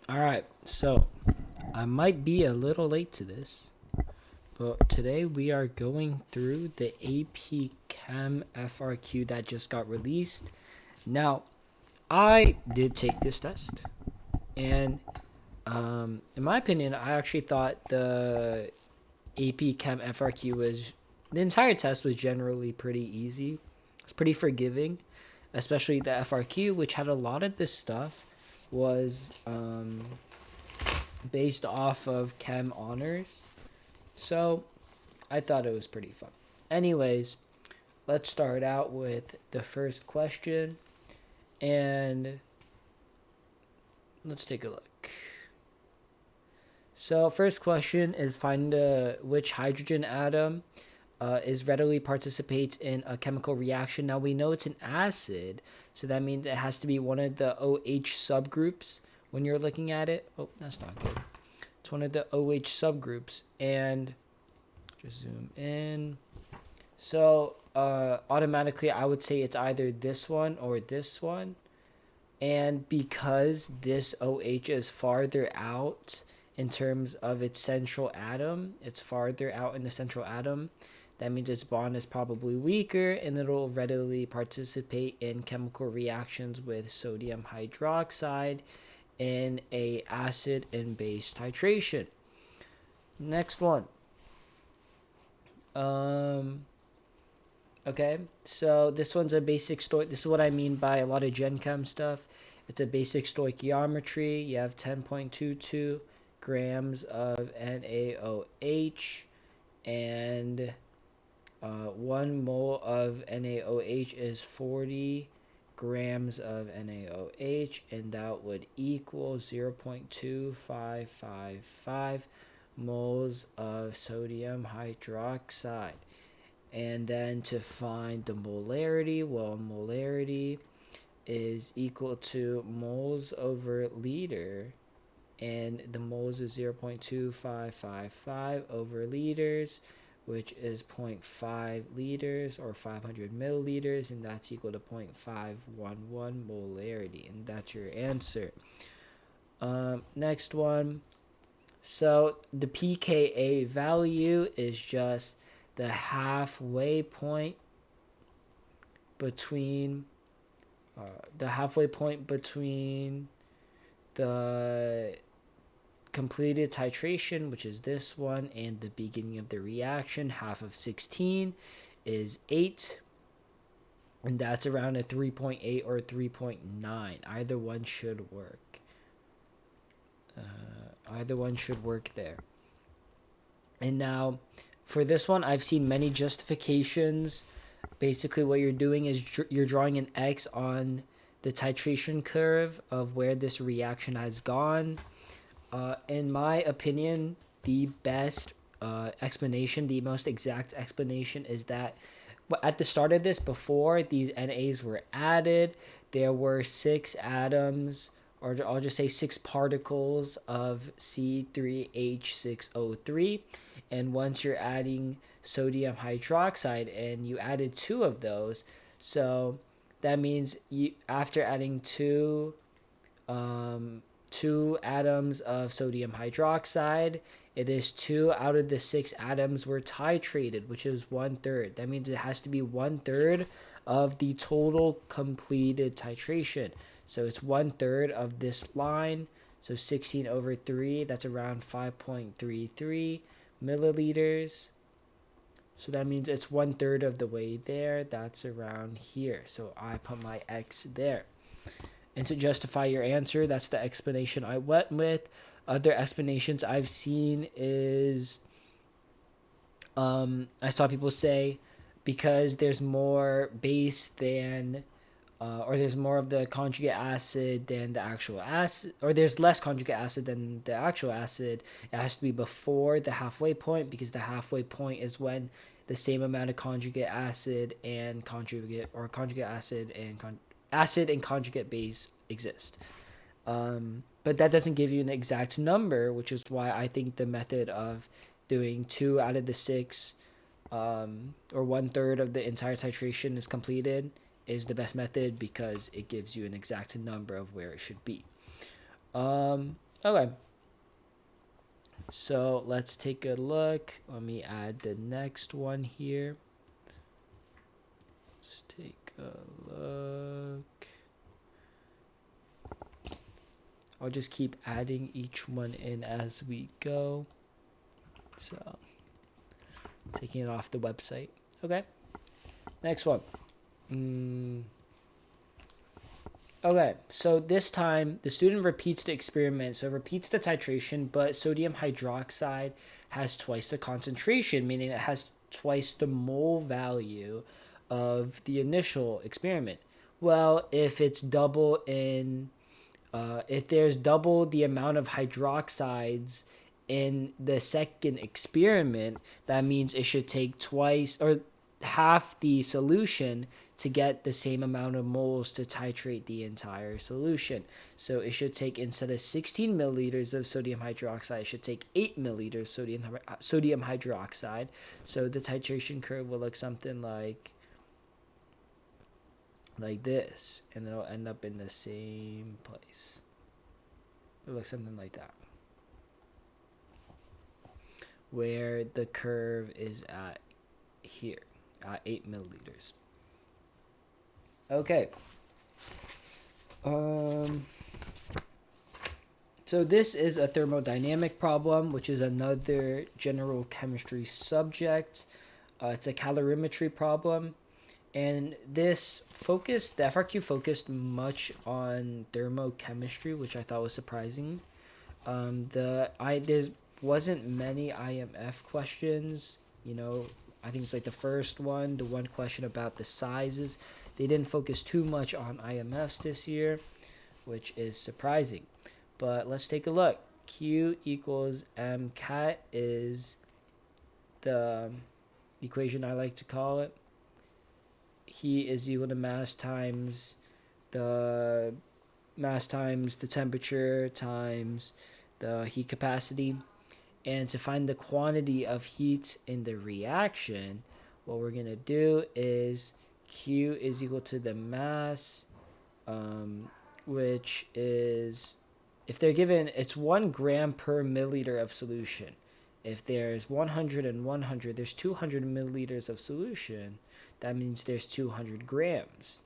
All right, so I might be a little late to this, but today we are going through the AP Chem FRQ that just got released. Now, I did take this test, and in my opinion, I actually thought the AP Chem FRQ was the entire test was generally pretty easy. It's pretty forgiving, especially the FRQ, which had a lot of this stuff was based off of chem honors. So I thought it was pretty fun. Anyways, let's start out with the first question and let's take a look. So, first question is find which hydrogen atom is readily participates in a chemical reaction. Now we know it's an acid, so that means it has to be one of the OH subgroups when you're looking at it. Oh, that's not good. It's one of the OH subgroups, and just zoom in. So automatically, I would say it's either this one or this one. And because this OH is farther out in terms of its central atom, it's farther out in the central atom, that means its bond is probably weaker and it'll readily participate in chemical reactions with sodium hydroxide in a acid and base titration. Next one. Okay, so this one's a basic this is what I mean by a lot of Gen Chem stuff. It's a basic stoichiometry. You have 10.22 grams of NaOH, and 1 mole of NaOH is 40 grams of NaOH, and that would equal 0.2555 moles of sodium hydroxide. And then to find the molarity, well, molarity is equal to moles over liter, and the moles is 0.2555 over liters, which is 0.5 liters or 500 milliliters, and that's equal to 0.511 molarity, and that's your answer. Next one. So the pKa value is just the halfway point between the completed titration, which is this one, and the beginning of the reaction. Half of 16 is 8, and that's around a 3.8 or 3.9. Either one should work. Either one should work there. And now, for this one, I've seen many justifications. Basically, what you're doing is you're drawing an X on the titration curve of where this reaction has gone. In my opinion, the best explanation, the most exact explanation is that at the start of this, before these NAs were added, there were 6 atoms, or I'll just say 6 particles of C3H6O3. And once you're adding sodium hydroxide and you added 2 of those, so that means you after adding two atoms of sodium hydroxide, it is 2 out of the 6 atoms were titrated, which is 1/3. That means it has to be 1/3 of the total completed titration. So it's 1/3 of this line. So 16 over 3, that's around 5.33 milliliters. So that means it's 1/3 of the way there. That's around here. So I put my X there. And to justify your answer, that's the explanation I went with. Other explanations I've seen is I saw people say because there's more base than or there's more of the conjugate acid than the actual acid, or there's less conjugate acid than the actual acid. It has to be before the halfway point, because the halfway point is when the same amount of conjugate acid and conjugate, or conjugate acid and acid and conjugate base exist. But that doesn't give you an exact number, which is why I think the method of doing 2 out of the 6, or 1/3 of the entire titration is completed, is the best method, because it gives you an exact number of where it should be. Okay. So let's take a look. Let me add the next one here. Let's take a look. I'll just keep adding each one in as we go. So taking it off the website. Okay. Next one. Okay, so this time the student repeats the experiment. So repeats the titration, but sodium hydroxide has twice the concentration, meaning it has twice the mole value of the initial experiment. Well, if it's double in, if there's double the amount of hydroxides in the second experiment, that means it should take twice or half the solution to get the same amount of moles to titrate the entire solution. So it should take, instead of 16 milliliters of sodium hydroxide, it should take 8 milliliters sodium hydroxide. So the titration curve will look something like this, and it'll end up in the same place. It looks something like that, where the curve is at here, at 8 milliliters. Okay. So this is a thermodynamic problem, which is another general chemistry subject. It's a calorimetry problem. And this focused, the FRQ focused much on thermochemistry, which I thought was surprising. There wasn't many IMF questions. You know, I think it's like the first one, the one question about the sizes. They didn't focus too much on IMFs this year, which is surprising. But let's take a look. Q equals MCAT is the equation I like to call it. Heat is equal to mass times the temperature times the heat capacity. And to find the quantity of heat in the reaction, what we're going to do is Q is equal to the mass, which is, if they're given, it's 1 gram per milliliter of solution. If there's 100 and 100, there's 200 milliliters of solution. That means there's 200 grams.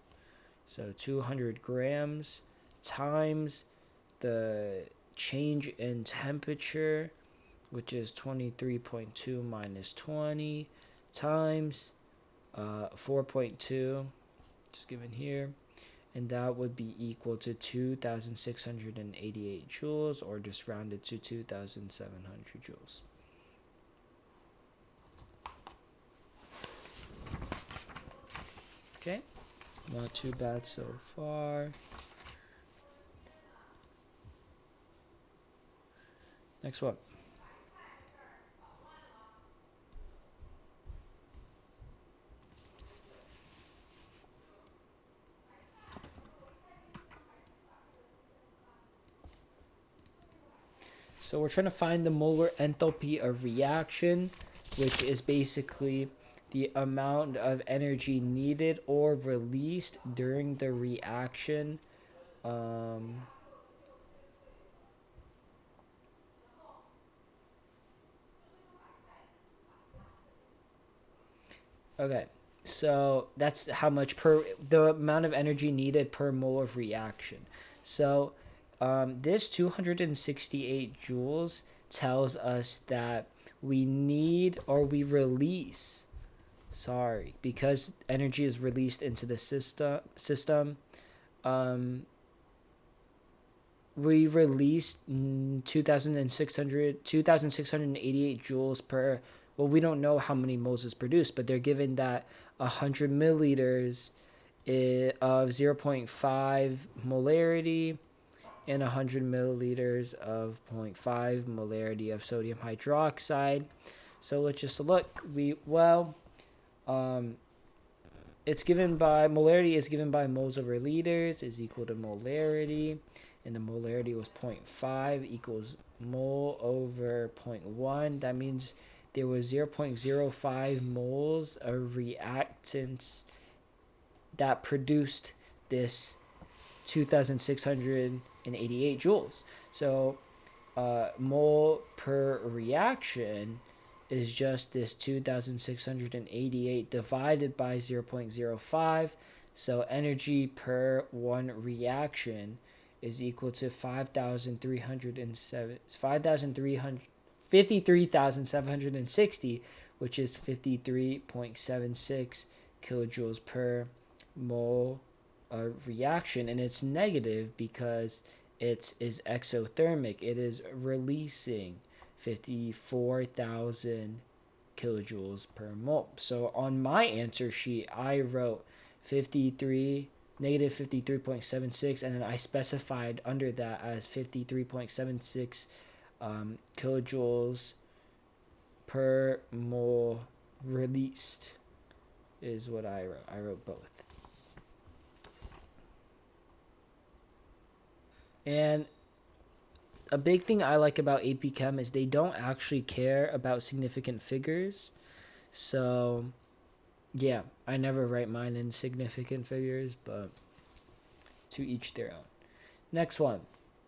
So 200 grams times the change in temperature, which is 23.2 minus 20, times 4.2, just given here, and that would be equal to 2,688 joules, or just rounded to 2,700 joules. Okay, not too bad so far. Next one. So we're trying to find the molar enthalpy of reaction, which is basically the amount of energy needed or released during the reaction. Okay, so that's how much the amount of energy needed per mole of reaction. So this 268 joules tells us that we need, or we release, because energy is released into the system, we released 2,688 joules per, well, we don't know how many moles is produced, but they're given that 100 milliliters of 0.5 molarity and 100 milliliters of 0.5 molarity of sodium hydroxide. So let's just look. It's given by, molarity is given by moles over liters is equal to molarity, and the molarity was 0.5 equals mole over 0.1. That means there was 0.05 moles of reactants that produced this 2,688 joules. So mole per reaction is just this 2,688 divided by 0.05. So energy per one reaction is equal to 53,760, which is 53.76 kilojoules per mole reaction. And it's negative because it is exothermic. It is releasing 54,000 kilojoules per mole. So on my answer sheet, I wrote 53 negative 53.76, and then I specified under that as 53.76 kilojoules per mole released is what I wrote. I wrote both. And a big thing I like about AP Chem is they don't actually care about significant figures. So, yeah, I never write mine in significant figures, but to each their own. Next one.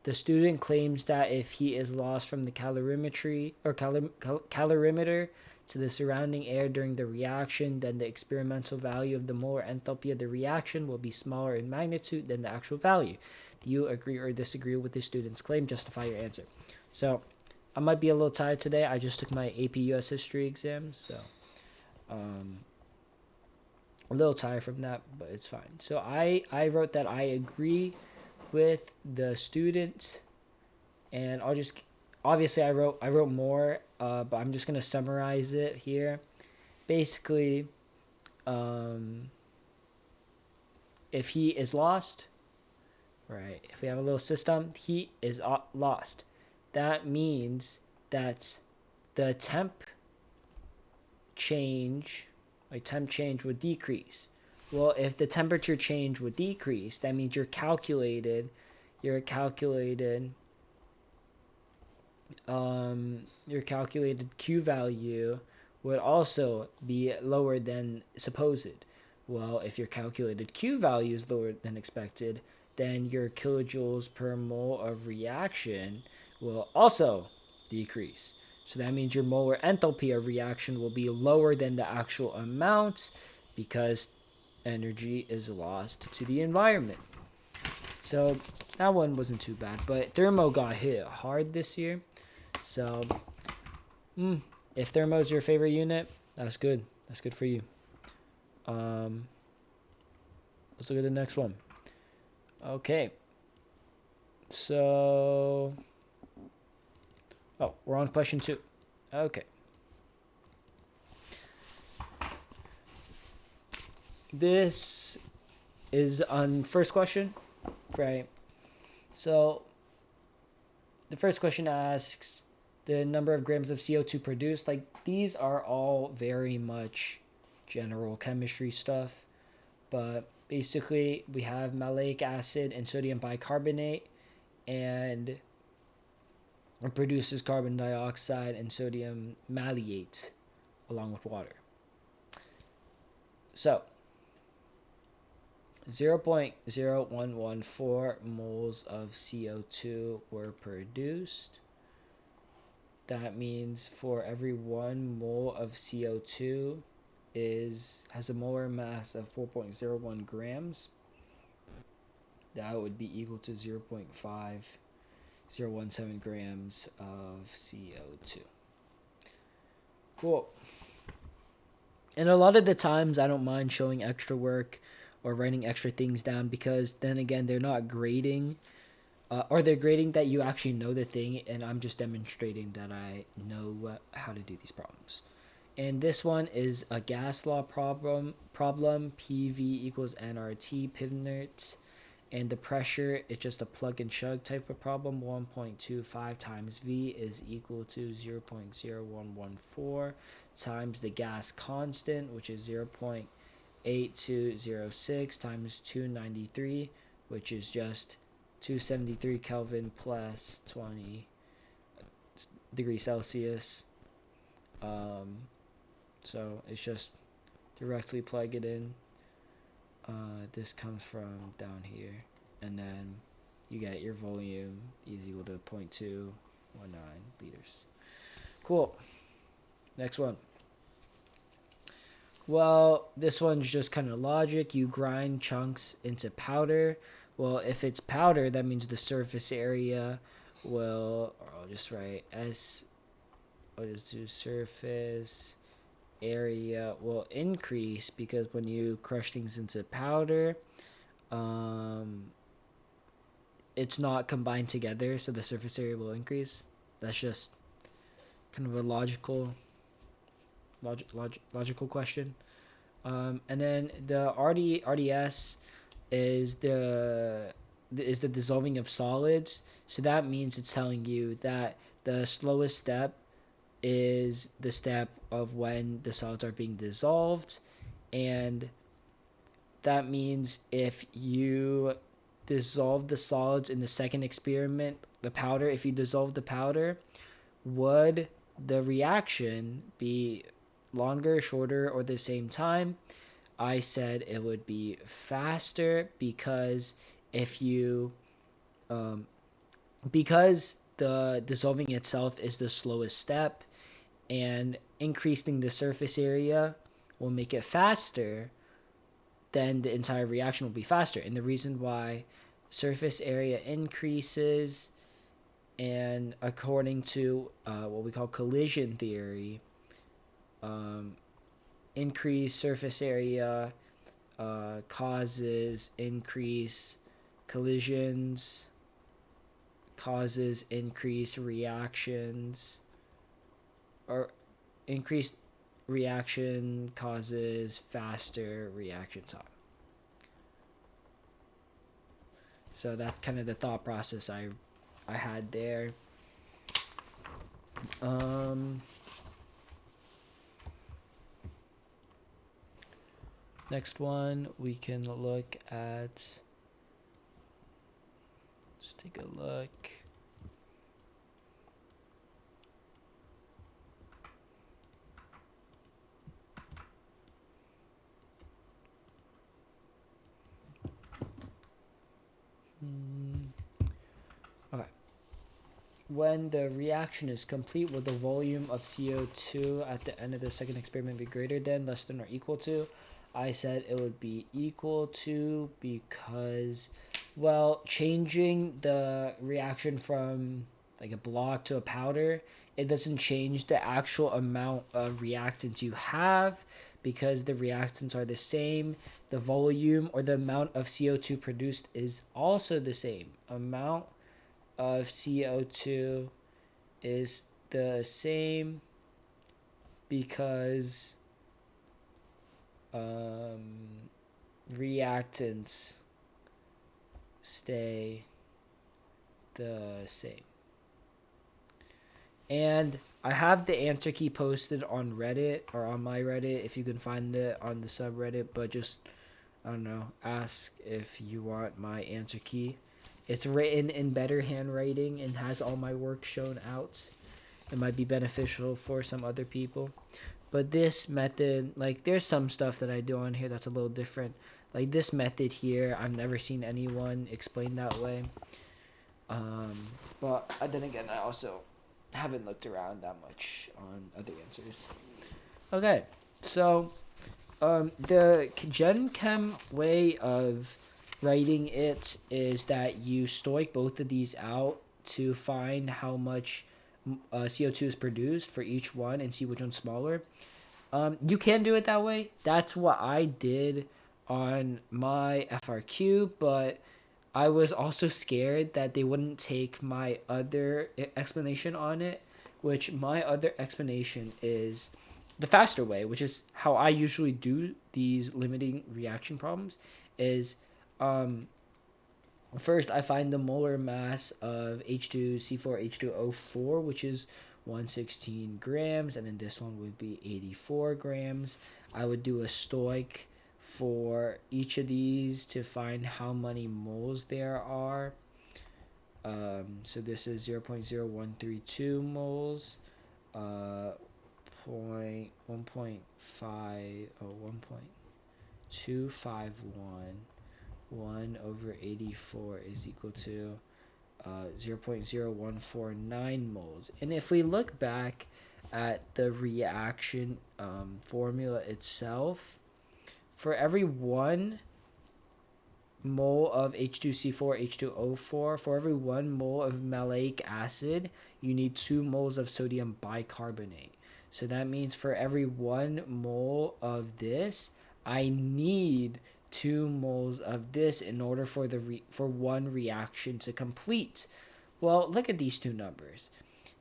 The student claims that if he is lost from the calorimetry or calorimeter to the surrounding air during the reaction, then the experimental value of the molar enthalpy of the reaction will be smaller in magnitude than the actual value. Do you agree or disagree with the student's claim? Justify your answer. So, I might be a little tired today. I just took my AP US History exam, so a little tired from that, but it's fine. So I wrote that I agree with the student, and I'll just obviously I wrote more, but I'm just gonna summarize it here. Basically, if he is lost, right? If we have a little system, heat is lost. That means that the temp change would decrease. Well, if the temperature change would decrease, that means your calculated Q value would also be lower than supposed. Well, if your calculated Q value is lower than expected, then your kilojoules per mole of reaction will also decrease. So that means your molar enthalpy of reaction will be lower than the actual amount because energy is lost to the environment. So that one wasn't too bad, but thermo got hit hard this year. So if thermo is your favorite unit, that's good. That's good for you. Let's look at the next one. Okay. So, we're on question 2. Okay. This is on first question, right? So, the first question asks the number of grams of CO2 produced. Like, these are all very much general chemistry stuff, but basically we have maleic acid and sodium bicarbonate, and it produces carbon dioxide and sodium maleate along with water. So 0.0114 moles of CO2 were produced. That means for every 1 mole of CO2 has a molar mass of 4.01 grams. That would be equal to 0.5017 grams of CO2. Cool. And a lot of the times I don't mind showing extra work or writing extra things down, because then again, they're not grading, or they're grading that you actually know the thing, and I'm just demonstrating that I know how to do these problems. And this one is a gas law problem, PV equals nRT, pivnert. And the pressure, it's just a plug and chug type of problem. 1.25 times V is equal to 0.0114 times the gas constant, which is 0.8206 times 293, which is just 273 Kelvin plus 20 degrees Celsius. So it's just directly plug it in. This comes from down here, and then you get your volume is equal to 0.2 liters. Cool. Next one. Well, this one's just kind of logic. You grind chunks into powder. Well, if it's powder, that means the surface area will, or I'll just write S, I'll just do surface area will increase because when you crush things into powder, it's not combined together, so the surface area will increase. That's just kind of a logical question. And then the RDS is the dissolving of solids. So that means it's telling you that the slowest step is the step of when the solids are being dissolved, and that means if you dissolve the solids in the second experiment, the powder, if you dissolve the powder, would the reaction be longer, shorter, or the same time? I said it would be faster because if you because the dissolving itself is the slowest step, and increasing the surface area will make it faster, then the entire reaction will be faster. And the reason why surface area increases, and according to what we call collision theory, increased surface area causes increased collisions, causes increased reactions, or increased reaction causes faster reaction time. So that's kind of the thought process I had there. Next one we can look at. Let's take a look. Okay. When the reaction is complete, will the volume of CO2 at the end of the second experiment be greater than, less than, or equal to? I said it would be equal to because, well, changing the reaction from like a block to a powder, it doesn't change the actual amount of reactants you have because the reactants are the same. The volume or the amount of CO2 produced is also the same. Amount of CO2 is the same because reactants stay the same. And I have the answer key posted on Reddit, or on my Reddit if you can find it on the subreddit, but just, I don't know, ask if you want my answer key. It's written in better handwriting and has all my work shown out. It might be beneficial for some other people. But this method, like, there's some stuff that I do on here that's a little different. Like this method here, I've never seen anyone explain that way. But then again, I also haven't looked around that much on other answers. Okay, so the Gen Chem way of writing it is that you stoic both of these out to find how much CO2 is produced for each one and see which one's smaller. You can do it that way. That's what I did on my FRQ, but I was also scared that they wouldn't take my other explanation on it, which my other explanation is the faster way, which is how I usually do these limiting reaction problems, is first I find the molar mass of H2C4H2O4, which is 116 grams, and then this one would be 84 grams. I would do a stoic for each of these to find how many moles there are. So this is 0.0132 moles, 1.251, 1 over 84 is equal to 0.0149 moles. And if we look back at the reaction formula itself, for every 1 mole of H2C4, H2O4, for every 1 mole of maleic acid, you need 2 moles of sodium bicarbonate. So that means for every 1 mole of this, I need 2 moles of this in order for for one reaction to complete. Well, look at these two numbers.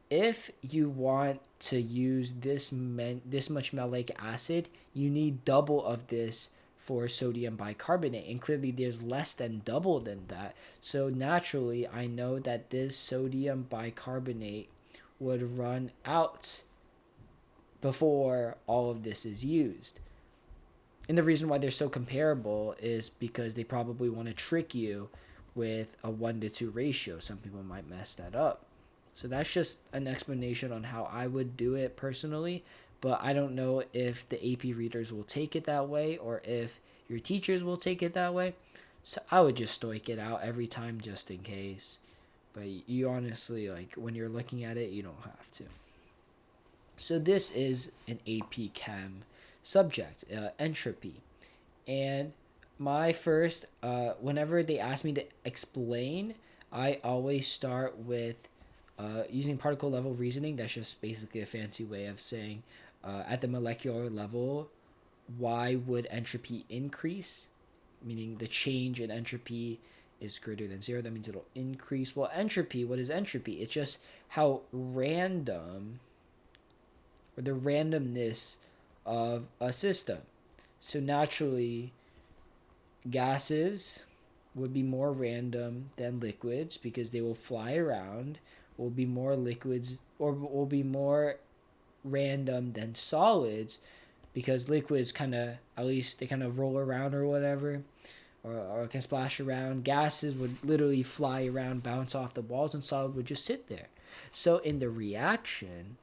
If you want to use this much maleic acid, you need double of this for sodium bicarbonate, and clearly there's less than double than that. So naturally, I know that this sodium bicarbonate would run out before all of this is used. And the reason why they're so comparable is because they probably want to trick you with a 1-to-2 ratio. Some people might mess that up. So that's just an explanation on how I would do it personally. But I don't know if the AP readers will take it that way or if your teachers will take it that way. So I would just stoic it out every time just in case. But you honestly, like, when you're looking at it, you don't have to. So this is an AP Chem subject, entropy. And my first, whenever they ask me to explain, I always start with using particle level reasoning. That's just basically a fancy way of saying at the molecular level, why would entropy increase? Meaning the change in entropy is greater than 0. That means it'll increase. Well, entropy, what is entropy? It's just how random, or the randomness of a system. So naturally, gases would be more random than liquids because they will fly around, will be more liquids, or will be more random than solids because liquids kind of, at least they kind of roll around or whatever, or can splash around. Gases would literally fly around, bounce off the walls, and solid would just sit there. So in the reaction,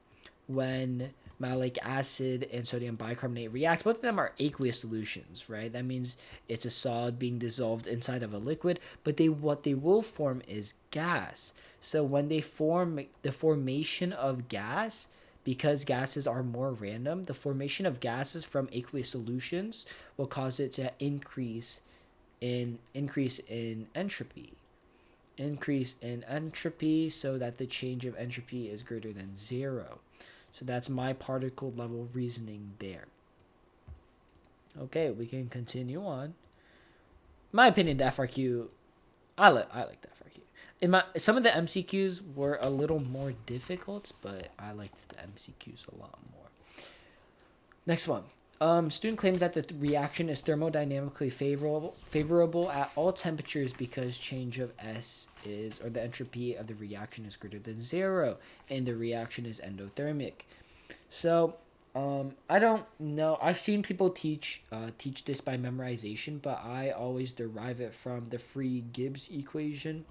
when malic acid and sodium bicarbonate react, both of them are aqueous solutions, right? That means it's a solid being dissolved inside of a liquid, but what they will form is gas. So when they form, the formation of gas, because gases are more random, the formation of gases from aqueous solutions will cause it to increase in entropy. Increase in entropy so that the change of entropy is greater than 0. So that's my particle level reasoning there. Okay, we can continue on. In my opinion, the FRQ, I like the FRQ. Some of the MCQs were a little more difficult, but I liked the MCQs a lot more. Next one. Student claims that the reaction is thermodynamically favorable at all temperatures because change of S is, or the entropy of the reaction is greater than 0, and the reaction is endothermic. So, I don't know. I've seen people teach this by memorization, but I always derive it from the Free-Gibbs equation.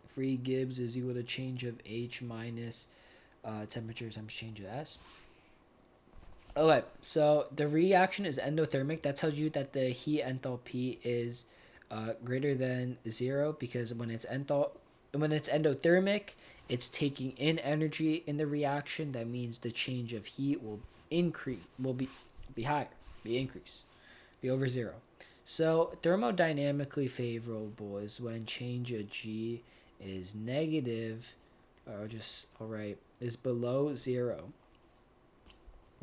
Free-Gibbs is equal to change of H minus temperature times change of S. Okay, so the reaction is endothermic. That tells you that the heat enthalpy is greater than 0 because when it's endothermic, it's taking in energy in the reaction. That means the change of heat will be higher, be over 0. So thermodynamically favorable is when change of G is negative, or is below 0.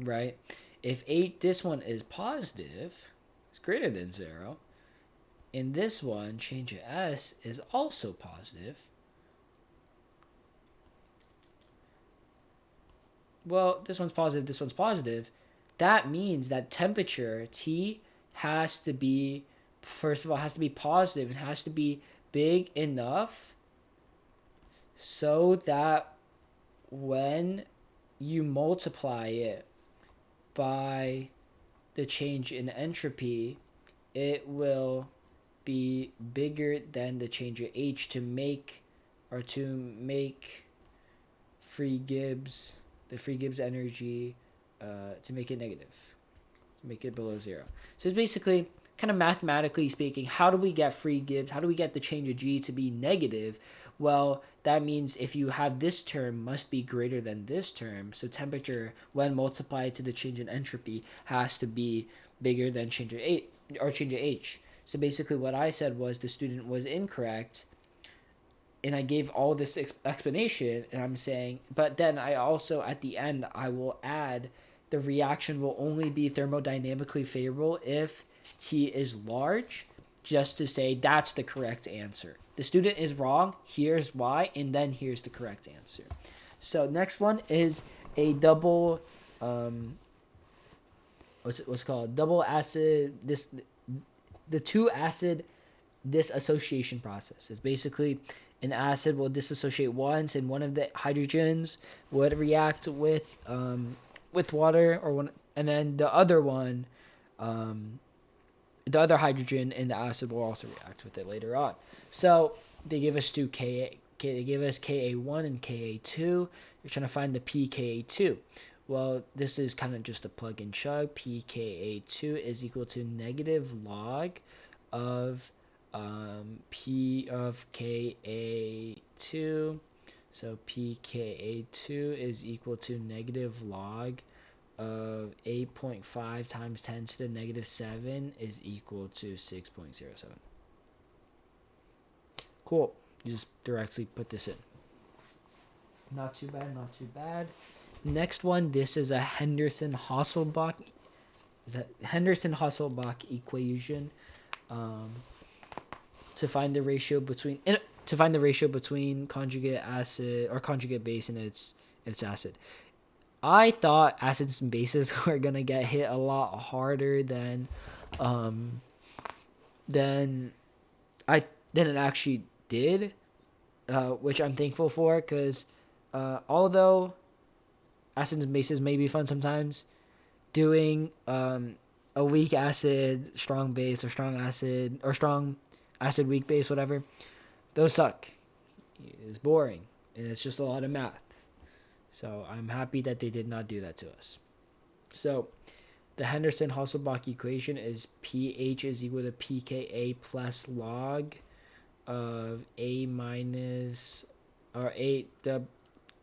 Right? If this one is positive, it's greater than 0. In this one, change of S is also positive. Well, this one's positive. That means that temperature, T, has to be, first of all, has to be positive. It has to be big enough so that when you multiply it by the change in entropy, it will be bigger than the change of H to make Free-Gibbs, the Free-Gibbs energy, to make it negative, to make it below 0. So it's basically kind of mathematically speaking, how do we get free Gibbs? How do we get the change of G to be negative? Well, that means if you have this term must be greater than this term. So temperature, when multiplied to the change in entropy, has to be bigger than change of H, or change of H. So basically what I said was the student was incorrect, and I gave all this explanation, and I'm saying, but then I also, at the end, I will add the reaction will only be thermodynamically favorable if T is large, just to say that's the correct answer. The student is wrong, here's why, and then here's the correct answer. So next one is a double, what's called double acid, the two acid dissociation process. Is basically an acid will dissociate once, and one of the hydrogens would react with water, or one, and then the other one, the other hydrogen in the acid will also react with it later on. So they give us they give us Ka1 and Ka2. You're trying to find the pKa2. Well, this is kind of just a plug and chug. pKa2 is equal to negative log of P of Ka2. So pKa2 is equal to negative log of 8.5 times 10 to the negative 7 is equal to 6.07. Cool. You just directly put this in. Not too bad, not too bad. Next one, this is a Henderson-Hasselbalch equation to find the ratio between conjugate acid or conjugate base and its acid. I thought acids and bases were gonna get hit a lot harder than it actually did, which I'm thankful for, because although acids and bases may be fun sometimes, doing a weak acid, strong base, or strong acid, weak base, whatever, those suck. It's boring, and it's just a lot of math. So I'm happy that they did not do that to us. So the Henderson-Hasselbalch equation is pH is equal to pKa plus log of A minus, or A, the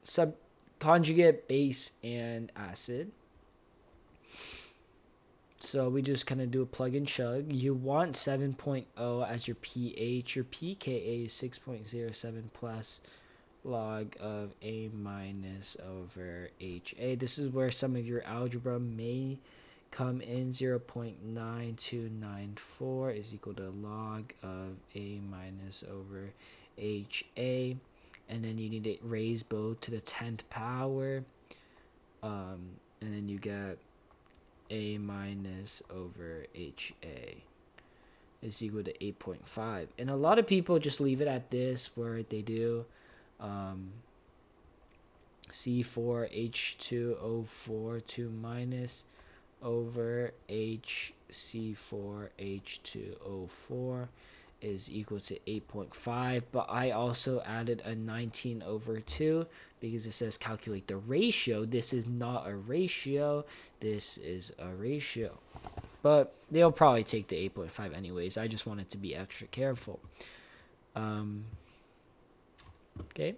subconjugate base and acid. So we just kind of do a plug and chug. You want 7.0 as your pH. Your pKa is 6.07 plus log of A minus over HA. This is where some of your algebra may come in. 0.9294 is equal to log of A minus over HA. And then you need to raise both to the 10th power. And then you get A minus over HA is equal to 8.5. And a lot of people just leave it at this, where they do C4H2O4 2 minus over HC4H2O4 is equal to 8.5, but I also added a 19 over 2 because it says calculate the ratio. This is not a ratio, this is a ratio. But they'll probably take the 8.5 anyways. I just wanted to be extra careful. Okay,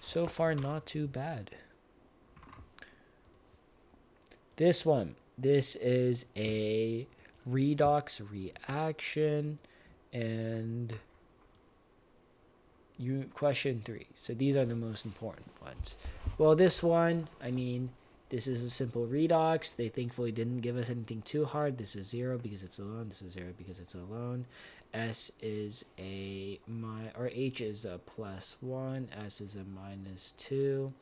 so far not too bad. This one, this is a redox reaction, and question 3. So these are the most important ones. Well, this one, I mean, this is a simple redox. They thankfully didn't give us anything too hard. This is 0 because it's alone. This is 0 because it's alone. S is H is a +1. S is a -2.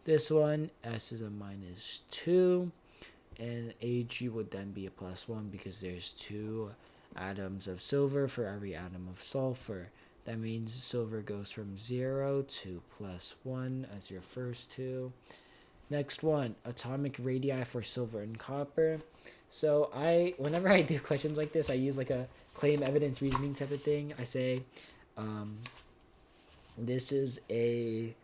This one, S is a -2. And Ag would then be a +1 because there's 2 atoms of silver for every atom of sulfur. That means silver goes from 0 to +1 as your first 2. Next one, atomic radii for silver and copper. So whenever I do questions like this, I use like a claim evidence reasoning type of thing. I say, this is a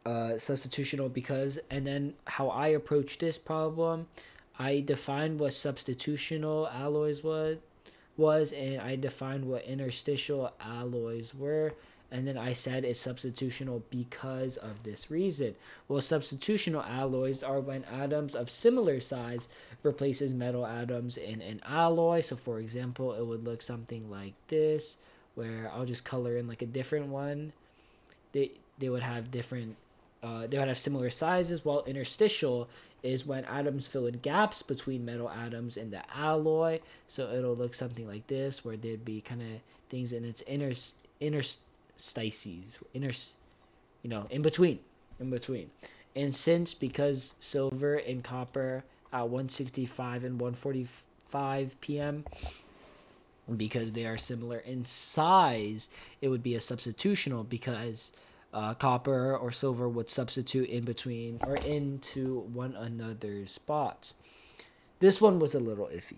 substitutional because, and then how I approach this problem, I defined what substitutional alloys was, and I defined what interstitial alloys were, and then I said it's substitutional because of this reason. Well, substitutional alloys are when atoms of similar size replaces metal atoms in an alloy. So for example, it would look something like this, where I'll just color in like a different one. They would have different they would have similar sizes, while interstitial is when atoms fill in gaps between metal atoms in the alloy. So it'll look something like this, where there'd be kind of things in its interstices, in between. And since because silver and copper at 165 and 145 p.m., because they are similar in size, it would be a substitutional because copper or silver would substitute in between or into one another's spots. This one was a little iffy.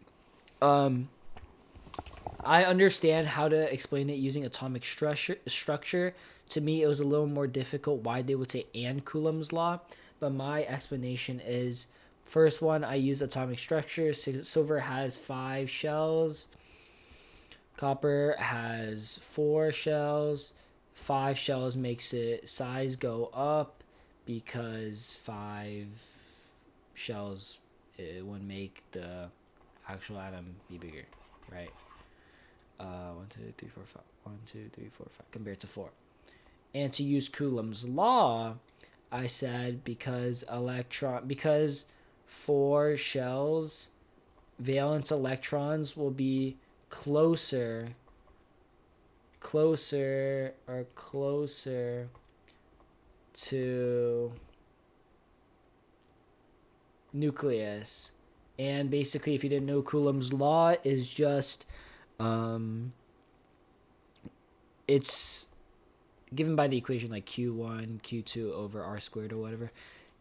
I understand how to explain it using atomic structure. To me, it was a little more difficult why they would say and Coulomb's law, but my explanation is first one, I use atomic structure. Silver has 5 shells. Copper has 4 shells. 5 shells makes it size go up because 5 shells it would make the actual atom be bigger, right? 1, 2, 3, 4, 5. 1, 2, 3, 4, 5 compared to 4. And to use Coulomb's law, I said because 4 shells, valence electrons will be closer to nucleus. And basically, if you didn't know, Coulomb's law is just it's given by the equation like Q1 Q2 over R squared or whatever.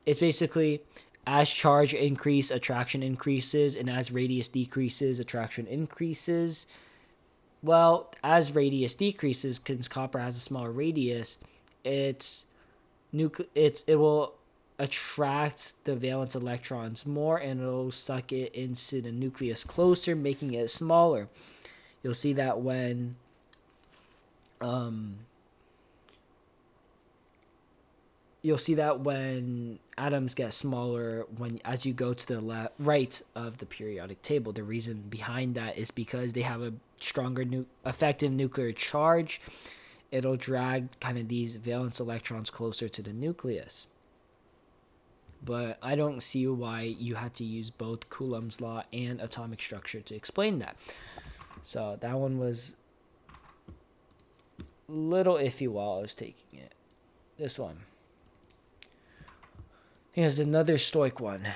It's basically as charge increase, attraction increases, and as radius decreases, attraction increases. Well, as radius decreases, since copper has a smaller radius, it will attract the valence electrons more, and it'll suck it into the nucleus closer, making it smaller. You'll see that when atoms get smaller as you go to the right of the periodic table. The reason behind that is because they have a stronger effective nuclear charge. It'll drag kind of these valence electrons closer to the nucleus. But I don't see why you had to use both Coulomb's law and atomic structure to explain that. So that one was a little iffy while I was taking it. This one. Here's another Stoic one.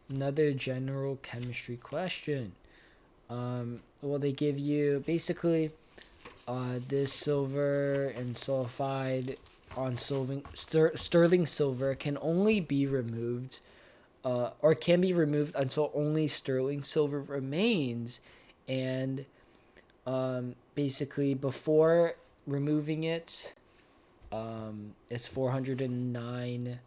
Another general chemistry question. Well, they give you basically this silver and sulfide on sterling silver can only be removed or can be removed until only sterling silver remains. And basically before removing it, it's 409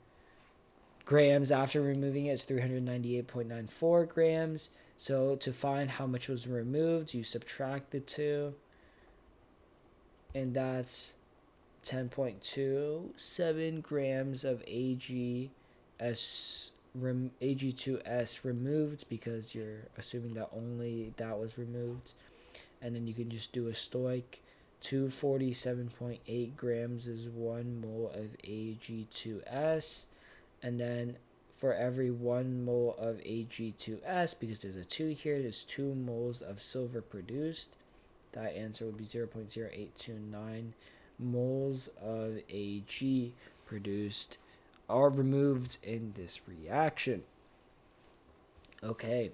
grams. After removing it, it's 398.94 grams. So to find how much was removed, you subtract the two, and that's 10.27 grams of Ag2S removed, because you're assuming that only that was removed. And then you can just do a Stoic. 247.8 grams is 1 mole of Ag2S, and then for every 1 mole of Ag2S, because there's a 2 here, there's 2 moles of silver produced. That answer would be 0.0829 moles of Ag produced are removed in this reaction. Okay.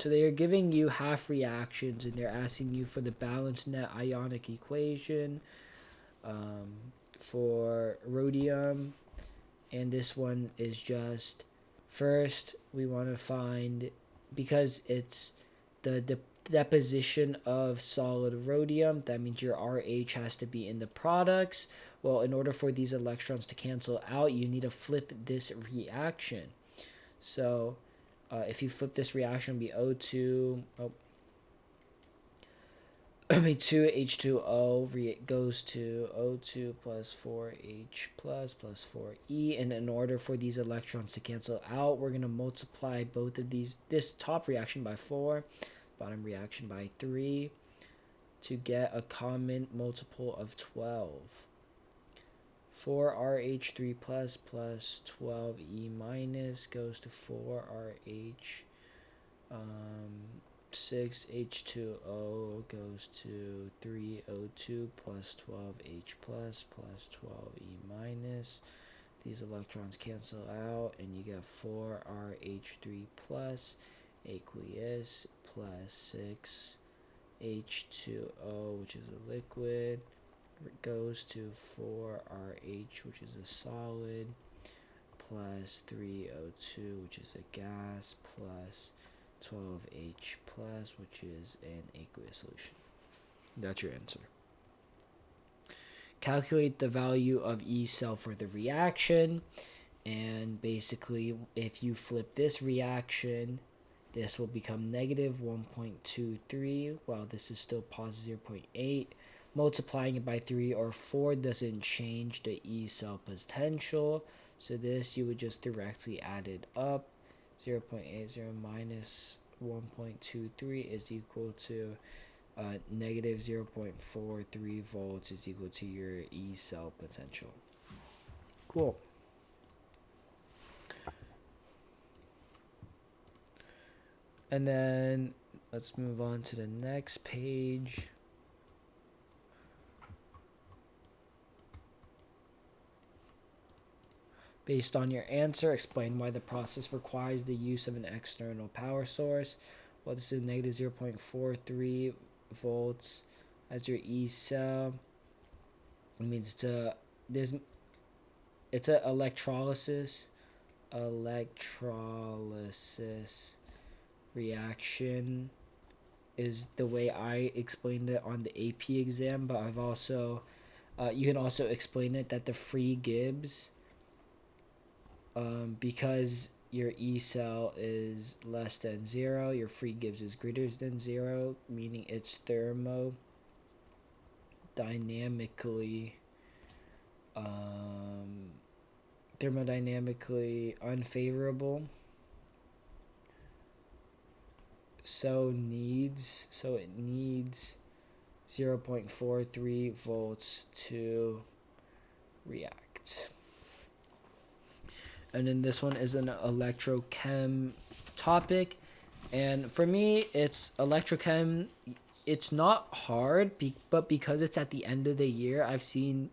So they are giving you half reactions, and they're asking you for the balanced net ionic equation for rhodium. And this one is just, first we want to find, because it's the deposition of solid rhodium. That means your RH has to be in the products. Well, in order for these electrons to cancel out, you need to flip this reaction. So if you flip this reaction, it'll be O2. Oh, 2H2O goes to O2 plus 4H plus 4E. And in order for these electrons to cancel out, we're going to multiply both of this top reaction by 4, bottom reaction by 3, to get a common multiple of 12. 4RH3 plus 12E minus goes to 4RH. 6H2O goes to 3O2 plus 12H plus 12E minus. These electrons cancel out, and you get 4RH3 plus aqueous plus 6H2O, which is a liquid, goes to 4RH, which is a solid, plus 3O2, which is a gas, plus 12H plus, which is an aqueous solution. That's your answer. Calculate the value of E cell for the reaction. And basically, if you flip this reaction, this will become negative 1.23, while this is still positive 0.8. Multiplying it by 3 or 4 doesn't change the E cell potential. So this, you would just directly add it up. 0.80 minus 1.23 is equal to negative 0.43 volts is equal to your E cell potential. Cool. And then let's move on to the next page. Based on your answer, explain why the process requires the use of an external power source. Well, this is negative 0.43 volts as your E cell. It means it's a electrolysis reaction is the way I explained it on the AP exam, but I've also you can also explain it that the free Gibbs, because your E cell is less than 0, your free Gibbs is greater than 0, meaning it's thermodynamically unfavorable. So it needs 0.43 volts to react. And then this one is an electrochem topic, and for me it's electrochem. It's not hard, but because it's at the end of the year, I've seen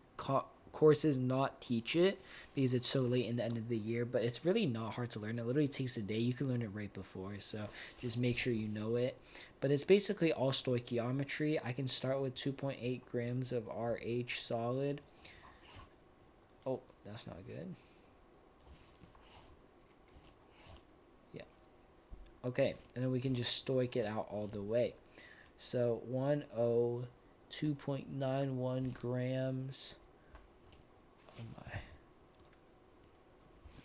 courses not teach it because it's so late in the end of the year. But it's really not hard to learn. It literally takes a day. You can learn it right before, so just make sure you know it. But it's basically all stoichiometry. I can start with 2.8 grams of RH solid. Oh, that's not good. Okay, and then we can just stoic it out all the way. So 2.91 grams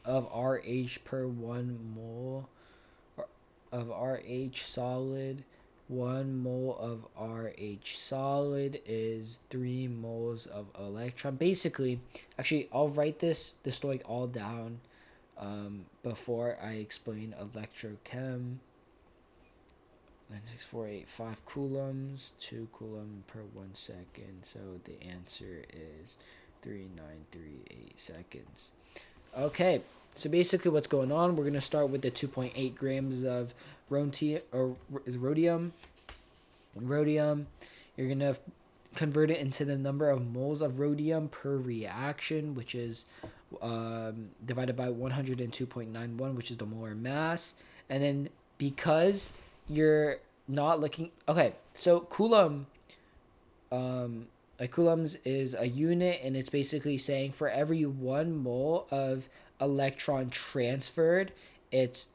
of RH per 1 mole of RH solid. 1 mole of RH solid is 3 moles of electron. Basically, actually, I'll write the stoic all down before I explain electrochem. 96485 coulombs, 2 coulomb per 1 second. So the answer is 3938 seconds. Okay, so basically what's going on, we're going to start with the 2.8 grams of rhodium. You're going to convert it into the number of moles of rhodium per reaction, which is divided by 102.91, which is the molar mass. And then because you're not looking, okay, so coulomb, coulombs is a unit, and it's basically saying for every 1 mole of electron transferred, it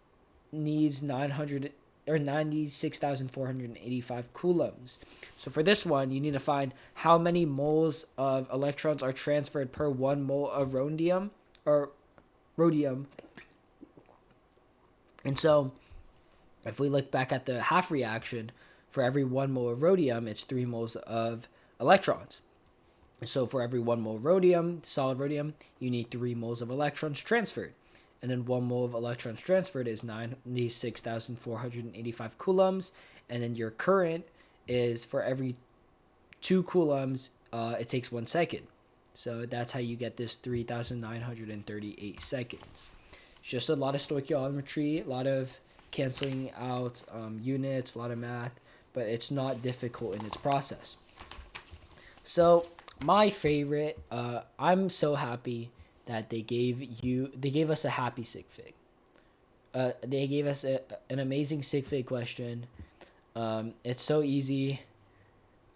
needs 900 96,485 coulombs. So for this one, you need to find how many moles of electrons are transferred per 1 mole of rhodium or rhodium. And so if we look back at the half reaction, for every 1 mole of rhodium, it's 3 moles of electrons. So for every 1 mole of rhodium, solid rhodium, you need 3 moles of electrons transferred. And then 1 mole of electrons transferred is 96,485 coulombs. And then your current is for every 2 coulombs, it takes 1 second. So that's how you get this 3,938 seconds. It's just a lot of stoichiometry, a lot of canceling out units, a lot of math, but it's not difficult in its process. So my favorite, I'm so happy that they gave us a happy sig fig. They gave us an amazing sig fig question. It's so easy.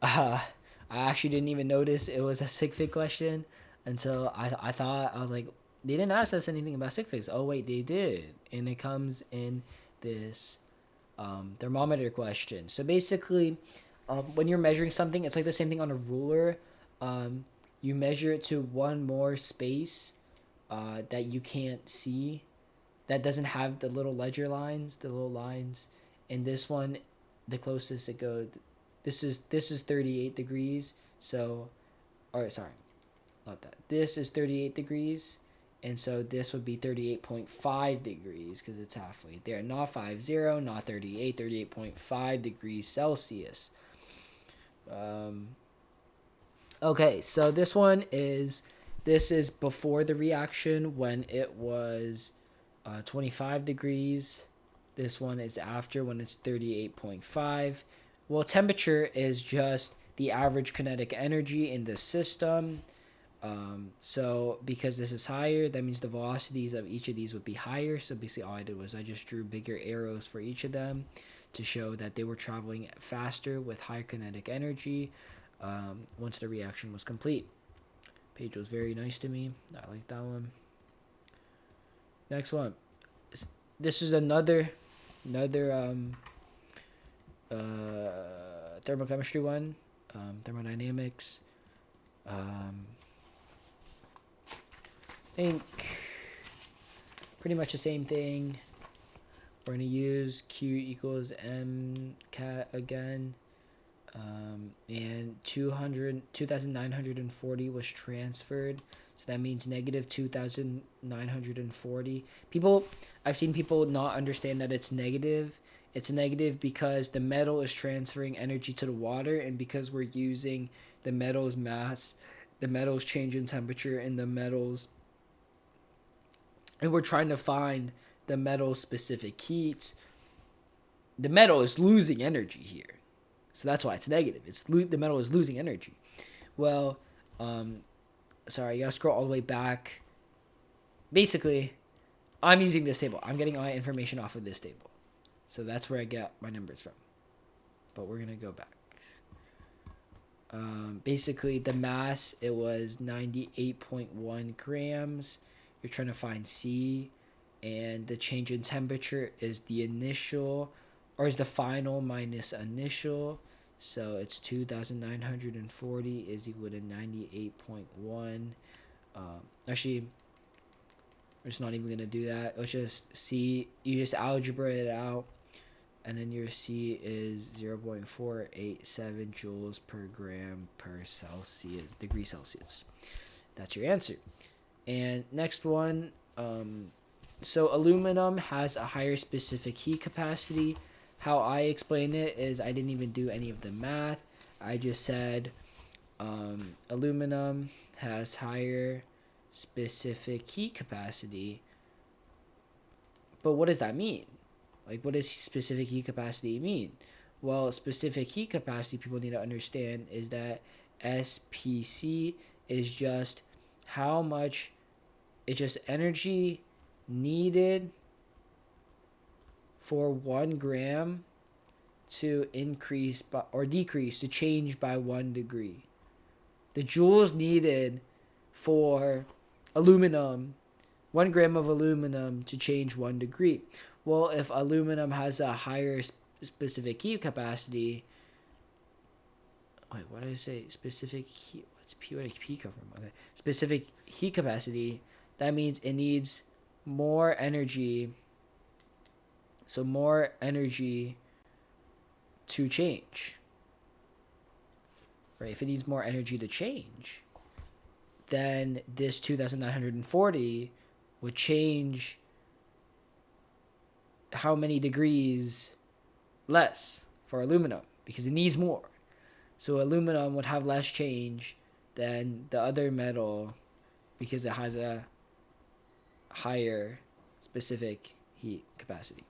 I actually didn't even notice it was a sig fig question until I thought, I was like, they didn't ask us anything about sig figs. Oh wait, they did, and it comes in this thermometer question. So basically, when you're measuring something, it's like the same thing on a ruler. You measure it to one more space that you can't see, that doesn't have the little ledger lines, the little lines. And this one, the closest it goes, this is 38 degrees. So, or sorry, not that. This is 38 degrees. And so this would be 38.5 degrees because it's halfway there. Not 50, not 38, 38.5 degrees Celsius. Okay, so this is before the reaction when it was 25 degrees. This one is after when it's 38.5. Well, temperature is just the average kinetic energy in the system. So because this is higher, that means the velocities of each of these would be higher. So basically all I did was I just drew bigger arrows for each of them to show that they were traveling faster with higher kinetic energy once the reaction was complete. Page was very nice to me. I like that one. Next one. This is another thermochemistry one, thermodynamics. I think pretty much the same thing. We're going to use Q equals M cat again. And 2,940 was transferred. So that means negative 2,940. I've seen people not understand that it's negative. It's negative because the metal is transferring energy to the water, and because we're using the metal's mass, the metal's change in temperature, and we're trying to find the metal's specific heat. The metal is losing energy here. So that's why it's negative. The metal is losing energy. Well, sorry, you gotta scroll all the way back. Basically, I'm using this table. I'm getting my information off of this table. So that's where I get my numbers from. But we're gonna go back. Basically, the mass, it was 98.1 grams. You're trying to find C, and the change in temperature is the initial, or is the final minus initial. So it's 2,940 is equal to 98.1. Actually, we're just not even going to do that. Let's just see. You just algebra it out. And then your C is 0.487 joules per gram per degree Celsius. That's your answer. And next one. So aluminum has a higher specific heat capacity. How I explain it is I didn't even do any of the math. I just said aluminum has higher specific heat capacity. But what does that mean? Like, what does specific heat capacity mean? Well, specific heat capacity, people need to understand, is that SPC is just how much, it's just energy needed for 1 gram to increase by, or decrease, to change by 1 degree. The joules needed for aluminum, 1 gram of aluminum to change 1 degree. Well, if aluminum has a higher specific heat capacity. Wait, what did I say? Specific heat. What's P? Where did P come from? Okay, specific heat capacity. That means it needs more energy. So more energy to change. Right? If it needs more energy to change, then this 2,940 would change how many degrees less for aluminum because it needs more. So aluminum would have less change than the other metal because it has a higher specific heat capacity.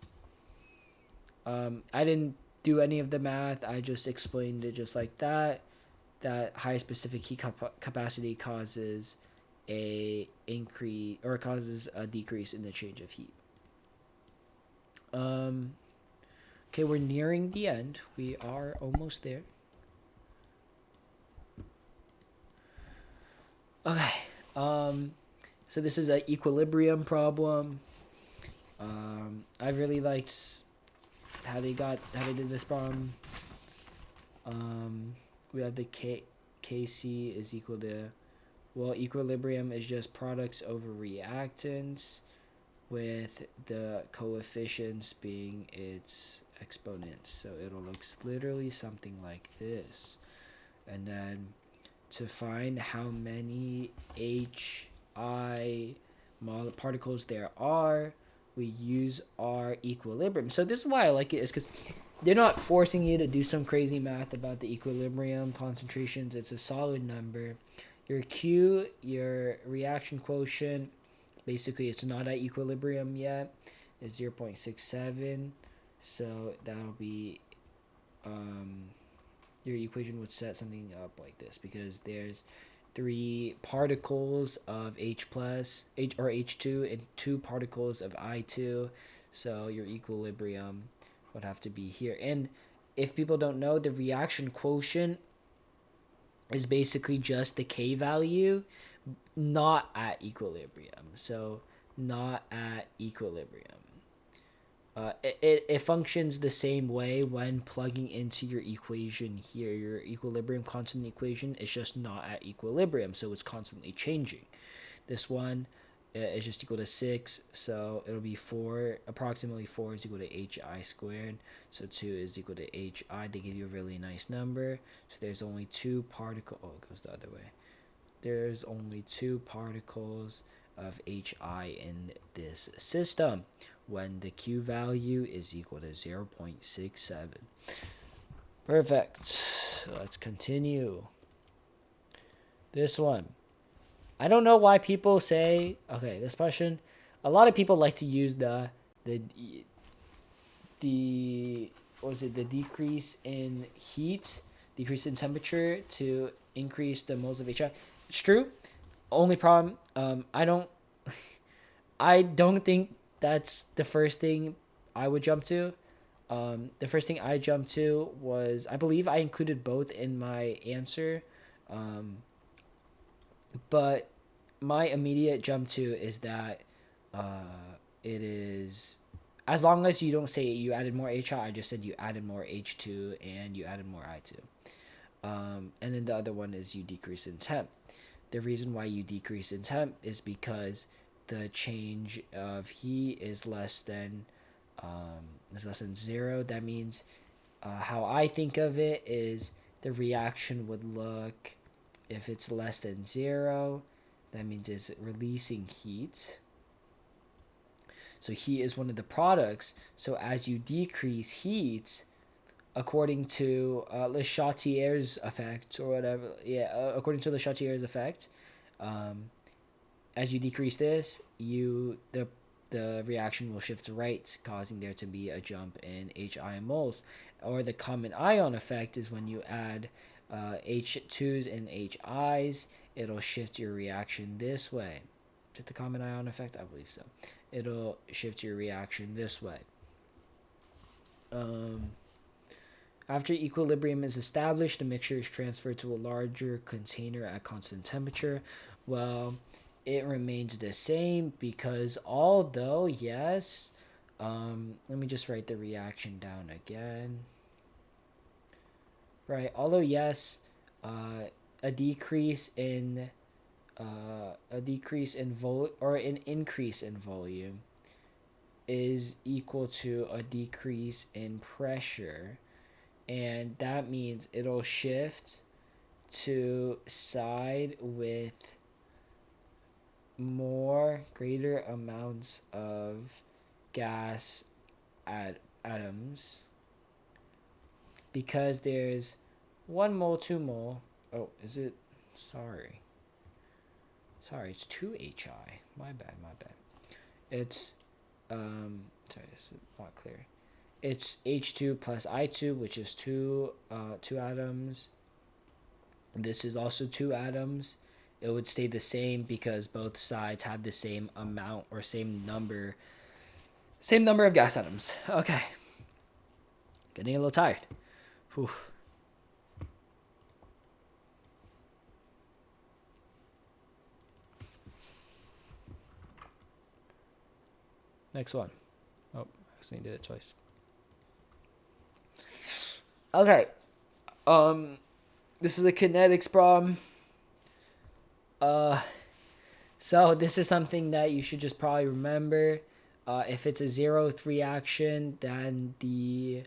I didn't do any of the math. I just explained it just like that. That high specific heat capacity causes a increase or causes a decrease in the change of heat. Okay, we're nearing the end. We are almost there. Okay. So this is an equilibrium problem. I really liked how they did this problem. We have the Kc is equal to, well, equilibrium is just products over reactants with the coefficients being its exponents. So it'll look literally something like this. And then to find how many Hi particles there are, we use our equilibrium. So this is why I like it, is because they're not forcing you to do some crazy math about the equilibrium concentrations. It's a solid number. Your Q, your reaction quotient, basically it's not at equilibrium yet. It's 0.67. So that'll be, your equation would set something up like this, because there's 3 particles of H2 and 2 particles of I2. So your equilibrium would have to be here. And if people don't know, the reaction quotient is basically just the K value not at equilibrium. So not at equilibrium. It functions the same way when plugging into your equation here. Your equilibrium constant equation is just not at equilibrium, so it's constantly changing. This one is just equal to 6, so it'll be 4. Approximately 4 is equal to Hi squared, so 2 is equal to Hi. They give you a really nice number. So there's only 2 particles. Oh, it goes the other way. There's only 2 particles of Hi in this system when the Q value is equal to 0.67. Perfect. So let's continue. This one. I don't know why people say, okay, this question, a lot of people like to use the what was it, the decrease in heat, decrease in temperature to increase the moles of HI. It's true. Only problem, I don't think that's the first thing I would jump to. The first thing I jumped to was, I believe I included both in my answer, but my immediate jump to is that it is, as long as you don't say you added more HI, I just said you added more H2 and you added more I2. And then the other one is you decrease in temp. The reason why you decrease in temp is because the change of heat is less than 0. That means how I think of it is the reaction would look, if it's less than 0, that means it's releasing heat. So heat is one of the products. So as you decrease heat, according to Le Chatelier's effect, or whatever, according to Le Chatelier's effect, as you decrease this, the reaction will shift to right, causing there to be a jump in HI moles. Or the common ion effect is when you add H2s and HIs, it'll shift your reaction this way. Is it the common ion effect? I believe so. It'll shift your reaction this way. After equilibrium is established, the mixture is transferred to a larger container at constant temperature. Well, it remains the same, because although, yes, Let me just write the reaction down again. Right, although yes, a decrease in an increase in volume is equal to a decrease in pressure, and that means it'll shift to side with greater amounts of gas atoms, because there's 1 mole, 2 mole. Oh, is it? Sorry, it's 2 HI. My bad. It's sorry, this is not clear. It's H2 plus I2, which is two atoms. This is also 2 atoms. It would stay the same because both sides have the same amount or same number of gas atoms. Okay. Getting a little tired. Whew. Next one. Oh, I accidentally did it twice. Okay. This is a kinetics problem. So this is something that you should just probably remember. If it's a zeroth reaction, then the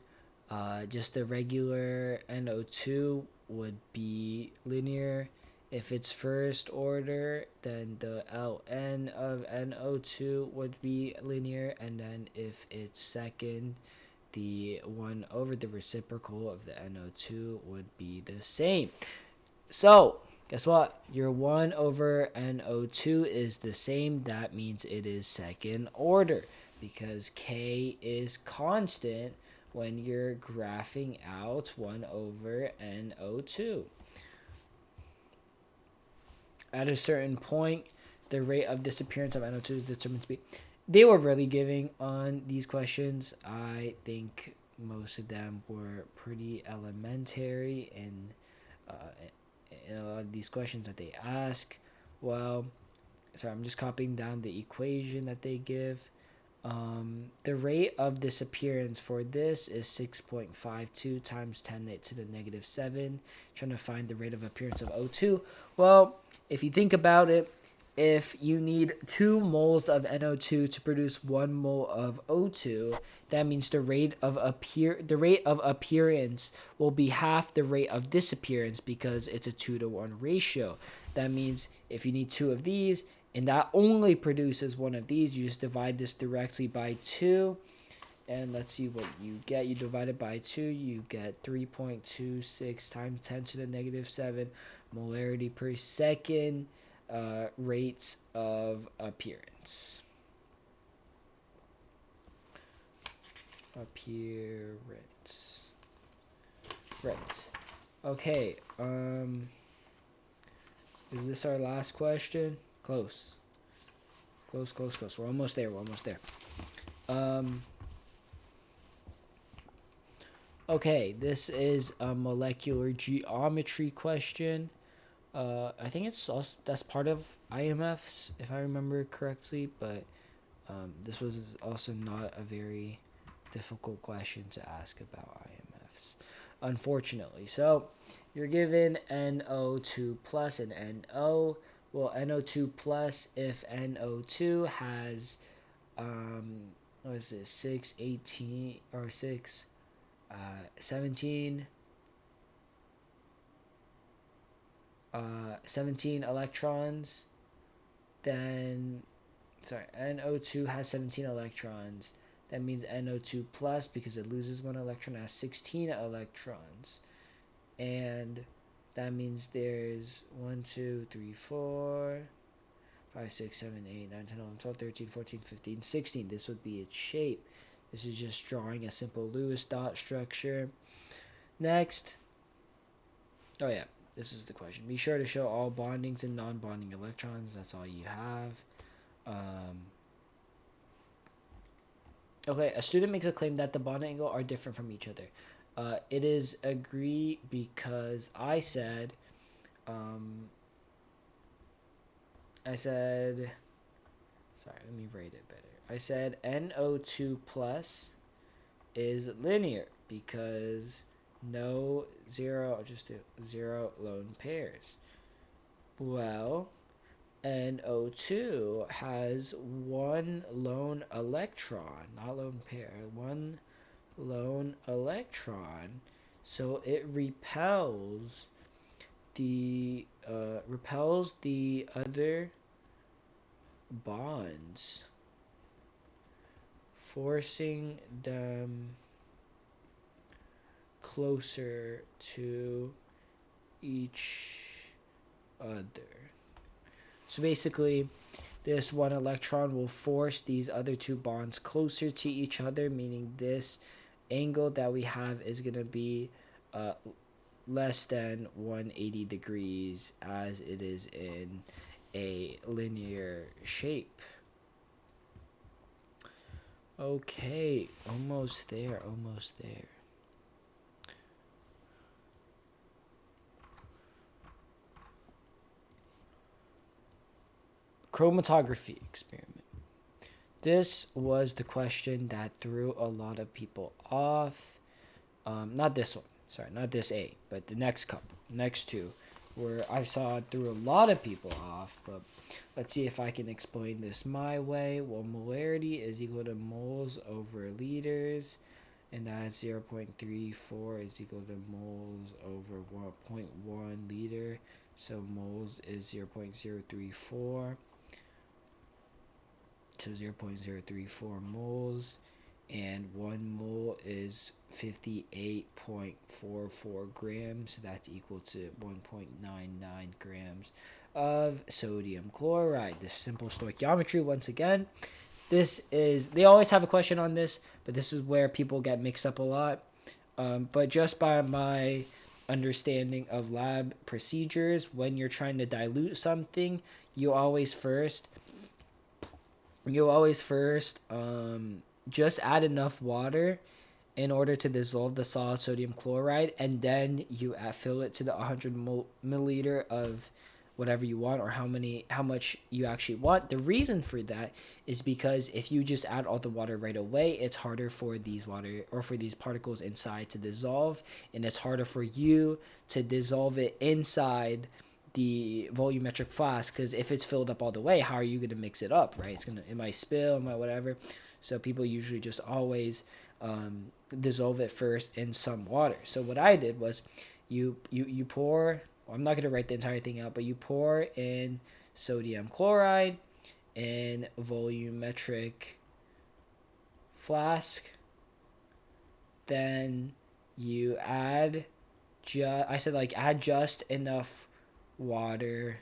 just the regular NO2 would be linear. If it's first order, then the ln of NO2 would be linear, and then if it's second, the 1 over the reciprocal of the NO2 would be the same. So, guess what? Your 1 over NO2 is the same. That means it is second order because K is constant when you're graphing out 1 over NO2. At a certain point, the rate of disappearance of NO2 is determined to be... They were really giving on these questions. I think most of them were pretty elementary in a lot of these questions that they ask. Well, sorry, I'm just copying down the equation that they give. The rate of disappearance for this is 6.52 times 10 to the negative 7. Trying to find the rate of appearance of O2. Well, if you think about it, if you need 2 moles of NO2 to produce 1 mole of O2, that means the rate of appearance will be half the rate of disappearance because it's a 2-to-1 ratio. That means if you need 2 of these and that only produces 1 of these, you just divide this directly by 2. And let's see what you get. You divide it by 2, you get 3.26 times 10 to the negative 7 molarity per second rates of appearance. Right. Okay. Is this our last question? Close. We're almost there. Okay, this is a molecular geometry question. I think that's part of IMFs, if I remember correctly, but this was also not a very difficult question to ask about IMFs, unfortunately. So you're given NO2 plus and NO. Well, NO2 plus, if NO2 has what is this, 618 or 6 17 17 electrons, then NO2 has 17 electrons. That means NO2 plus, because it loses 1 electron, has 16 electrons. And that means there's 1, 2, 3, 4, 5, 6, 7, 8, 9, 10, 11, 12, 13, 14, 15, 16. This would be its shape. This is just drawing a simple Lewis dot structure. Next. Oh yeah, this is the question. Be sure to show all bondings and non-bonding electrons. That's all you have. Okay, a student makes a claim that the bond angle are different from each other. It is agree because I said, sorry, let me write it better. I said NO2 plus is linear because no zero, I'll just do zero lone pairs. Well, NO2 has one lone electron, not lone pair, one lone electron, so it repels the other bonds, forcing them closer to each other. So basically, this one electron will force these other two bonds closer to each other, meaning this angle that we have is going to be less than 180 degrees as it is in a linear shape. Okay, almost there, almost there. Chromatography experiment. This was the question that threw a lot of people off. Not this one, sorry, not this A, but the next couple, next two, where I saw it threw a lot of people off. But let's see if I can explain this my way. Well, molarity is equal to moles over liters, and that's 0.34 is equal to moles over 1.1 liter. So moles is 0.034. So 0.034 moles, and 1 mole is 58.44 grams, so that's equal to 1.99 grams of sodium chloride. This simple stoichiometry, once again, this is, they always have a question on this, but this is where people get mixed up a lot. But just by my understanding of lab procedures, when you're trying to dilute something, you always first just add enough water in order to dissolve the solid sodium chloride, and then you fill it to the 100 milliliter of whatever you want, or how much you actually want. The reason for that is because if you just add all the water right away, it's harder for these particles inside to dissolve, and it's harder for you to dissolve it inside the volumetric flask, because if it's filled up all the way, how are you going to mix it up, right? It might spill, it might whatever. So people usually just always dissolve it first in some water. So what I did was you pour, well, I'm not going to write the entire thing out, but you pour in sodium chloride in volumetric flask. Then you add add just enough water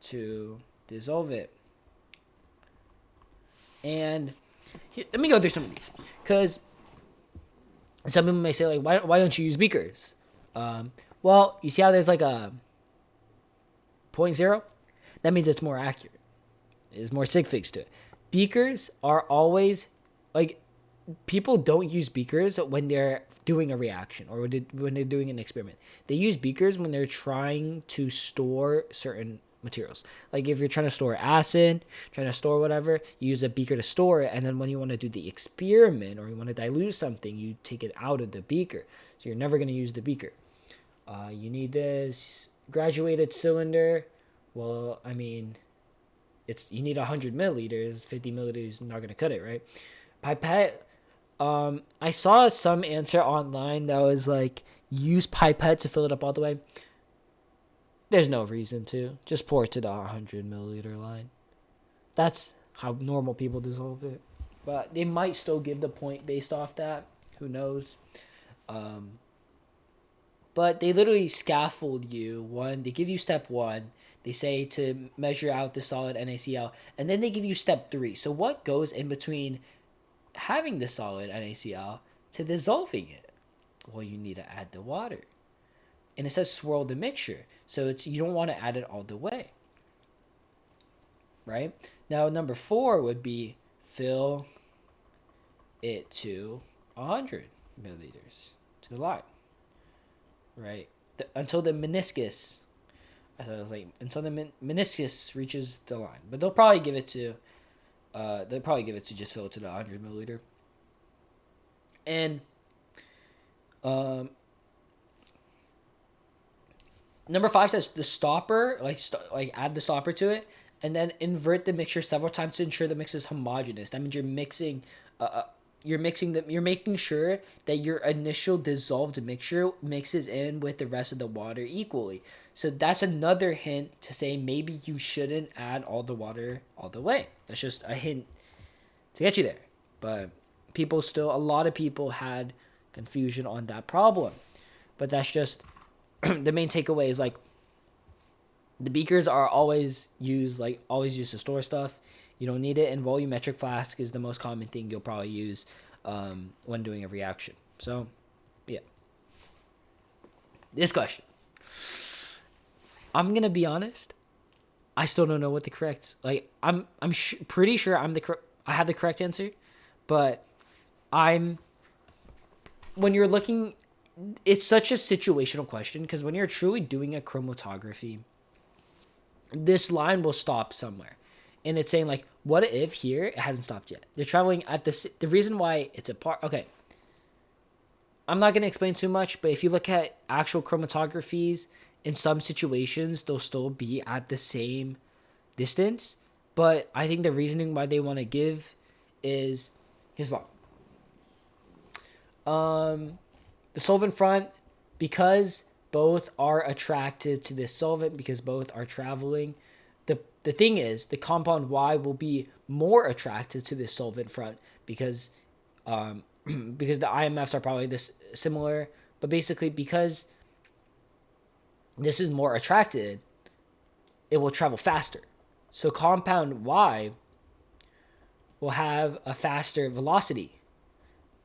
to dissolve it. And let me go through some of these, because some people may say, like, why don't you use beakers? Well, you see how there's like a 0.0? That means it's more accurate. There's more sig figs to it. Beakers are always, like, people don't use beakers when they're doing a reaction or when they're doing an experiment. They use beakers when they're trying to store certain materials. Like if you're trying to store acid, trying to store whatever, you use a beaker to store it, and then when you want to do the experiment or you want to dilute something, you take it out of the beaker. So you're never going to use the beaker. You need this graduated cylinder. Well, I mean, you need 100 milliliters. 50 milliliters is not going to cut it, right? Pipette. I saw some answer online that was like, use pipette to fill it up all the way. There's no reason to. Just pour it to the 100 milliliter line. That's how normal people dissolve it. But they might still give the point based off that. Who knows? But they literally scaffold you. They give you step 1. They say to measure out the solid NaCl. And then they give you step 3. So what goes in between having the solid NaCl to dissolving it? Well, you need to add the water. And it says swirl the mixture. So you don't want to add it all the way. Right? Now, number 4 would be fill it to 100 milliliters to the line. Right? Until the meniscus, until the meniscus reaches the line. But they'll probably give it to They'll probably give it to just fill it to the 100 milliliter. And um, number 5 says the stopper, like add the stopper to it, and then invert the mixture several times to ensure the mix is homogeneous. That means you're making sure that your initial dissolved mixture mixes in with the rest of the water equally. So that's another hint to say maybe you shouldn't add all the water all the way. That's just a hint to get you there. But a lot of people had confusion on that problem. But that's just the main takeaway is like the beakers are always used to store stuff. You don't need it, and volumetric flask is the most common thing you'll probably use when doing a reaction. So, yeah. This question, I'm gonna be honest. I still don't know what the correct I'm pretty sure I have the correct answer, but when you're looking, it's such a situational question because when you're truly doing a chromatography, this line will stop somewhere. And it's saying like, what if here it hasn't stopped yet? They're traveling at the reason why it's a part. Okay. I'm not going to explain too much, but if you look at actual chromatographies, in some situations, they'll still be at the same distance. But I think the reasoning why they want to give is, here's what. The solvent front, because both are attracted to this solvent, because both are traveling, the thing is, the compound Y will be more attracted to this solvent front because because the IMFs are probably this similar, but basically because this is more attracted, it will travel faster. So compound Y will have a faster velocity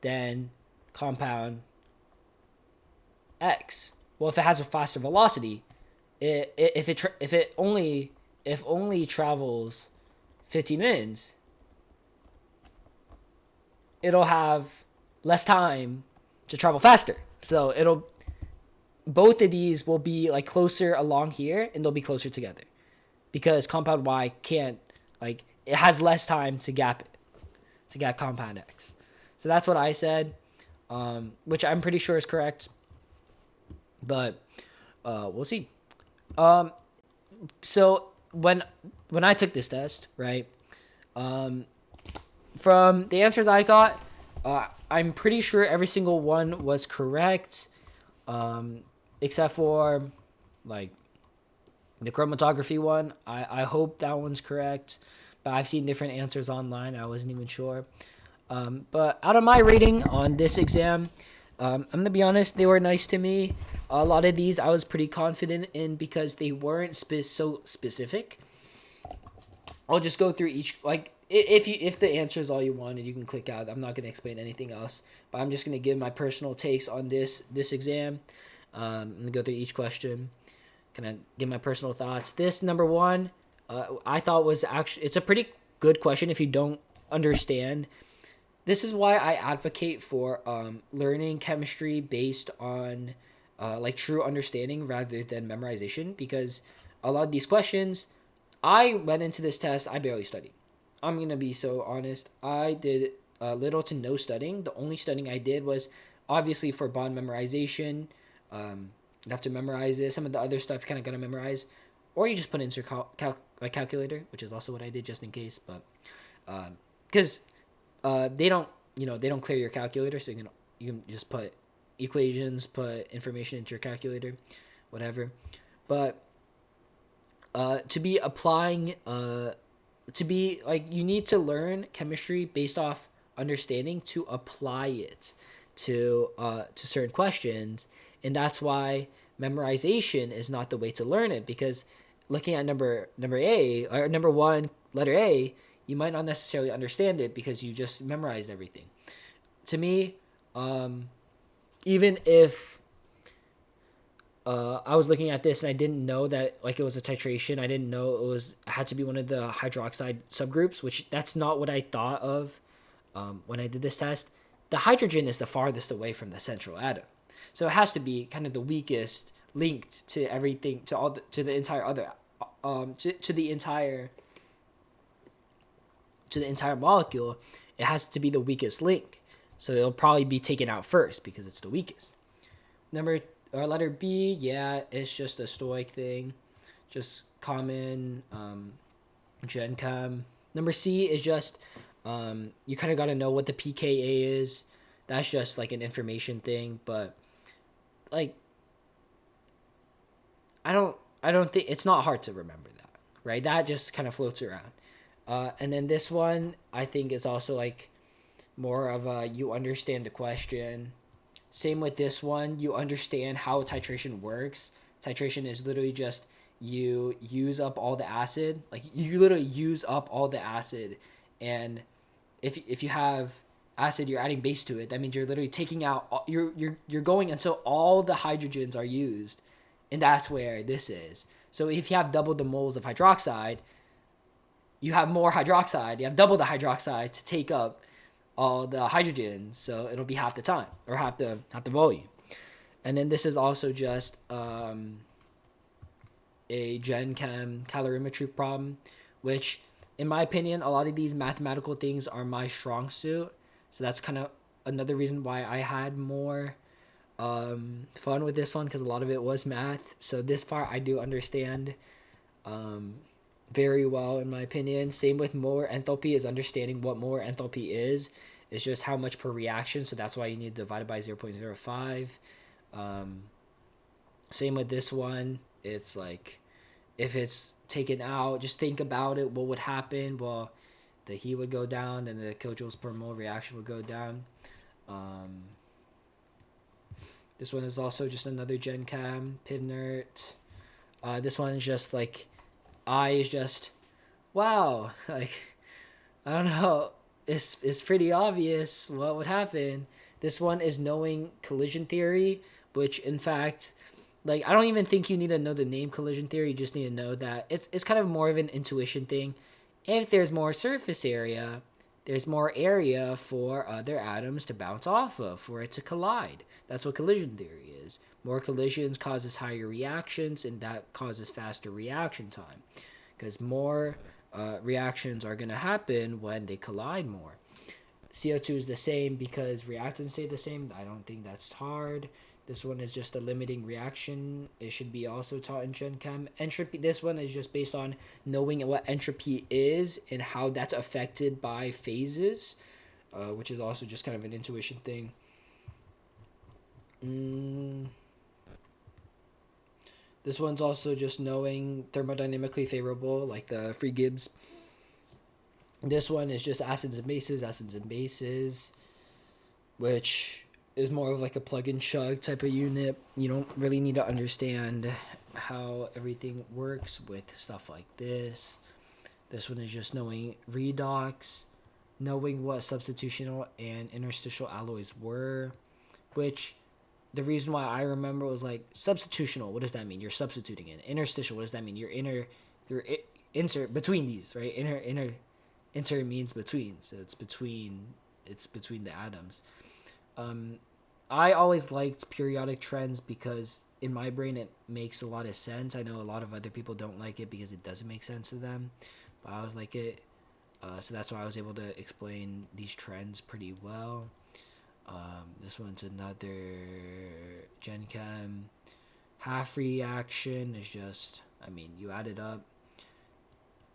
than compound X. Well, if it has a faster velocity, if only travels 50 mins, it'll have less time to travel faster. So both of these will be like closer along here, and they'll be closer together because compound Y can't, it has less time to gap compound X. So that's what I said, which I'm pretty sure is correct, but we'll see. So when I took this test, right, from the answers I got, I'm pretty sure every single one was correct, except for like the chromatography one. I hope that one's correct, but I've seen different answers online. I wasn't even sure. But out of my rating on this exam, I'm going to be honest, they were nice to me. A lot of these I was pretty confident in because they weren't so specific. I'll just go through each, if the answer is all you wanted, you can click out. I'm not going to explain anything else, but I'm just going to give my personal takes on this exam. I'm going to go through each question, kind of give my personal thoughts. This number 1, I thought was actually, it's a pretty good question if you don't understand. This is why I advocate for learning chemistry based on true understanding rather than memorization, because a lot of these questions, I went into this test, I barely studied. I'm going to be so honest. I did little to no studying. The only studying I did was obviously for bond memorization. You have to memorize it. Some of the other stuff you kind of got to memorize. Or you just put it into your calculator, which is also what I did just in case. But because they don't clear your calculator, so you can just put equations, put information into your calculator, whatever. But to be applying, you need to learn chemistry based off understanding to apply it to certain questions, and that's why memorization is not the way to learn it, because looking at number A or number 1, letter A, you might not necessarily understand it because you just memorized everything. To me, even if I was looking at this and I didn't know that it was a titration, I didn't know it had to be one of the hydroxide subgroups, which that's not what I thought of when I did this test. The hydrogen is the farthest away from the central atom, so it has to be kind of the weakest linked to everything, to the entire to the entire molecule, it has to be the weakest link. So it'll probably be taken out first because it's the weakest. Letter B, yeah, it's just a stoic thing, just common Gen Chem. Number C is just you kind of got to know what the pKa is. That's just like an information thing, but like I don't think it's not hard to remember that, right? That just kind of floats around. And then this one I think is also like more of a you understand the question. Same with this one, you understand how titration works. Titration is literally just you use up all the acid, like you literally use up all the acid, and if you have acid, you're adding base to it. That means you're literally taking out you're going until all the hydrogens are used, and that's where this is. So if you have double the moles of hydroxide, you have more hydroxide. You have double the hydroxide to take up all the hydrogens, so it'll be half the time or half the volume. And then this is also just a Gen Chem calorimetry problem, which in my opinion, a lot of these mathematical things are my strong suit. So that's kind of another reason why I had more fun with this one, because a lot of it was math. So this part I do understand very well, in my opinion. Same with molar enthalpy, is understanding what molar enthalpy is. It's just how much per reaction. So that's why you need to divide it by 0.05. Same with this one. It's like, if it's taken out, just think about it. What would happen? Well, the heat would go down and the kilojoules per mole reaction would go down. This one is also just another Gen Chem, Pivnert. This one is just like, I is just, wow, like, I don't know. It's pretty obvious what would happen. This one is knowing collision theory, which in fact, like, I don't even think you need to know the name collision theory. You just need to know that it's kind of more of an intuition thing. If there's more surface area, there's more area for other atoms to bounce off of, for it to collide. That's what collision theory is. More collisions causes higher reactions, and that causes faster reaction time, because more reactions are going to happen when they collide more. CO2 is the same because reactants stay the same. I don't think that's hard. This one is just a limiting reaction. It should be also taught in Gen Chem. Entropy, this one is just based on knowing what entropy is and how that's affected by phases, which is also just kind of an intuition thing. This one's also just knowing thermodynamically favorable, like the free Gibbs. This one is just acids and bases, which is more of like a plug and chug type of unit. You don't really need to understand how everything works with stuff like this. This one is just knowing redox, knowing what substitutional and interstitial alloys were, which the reason why I remember was like, substitutional, what does that mean? You're substituting in. Interstitial, what does that mean? You're insert between these, right? Inter means between, so it's between the atoms. I always liked periodic trends because in my brain it makes a lot of sense. I know a lot of other people don't like it because it doesn't make sense to them, but I always like it. So that's why I was able to explain these trends pretty well. This one's another Gen Chem. Half reaction is just, I mean, you add it up.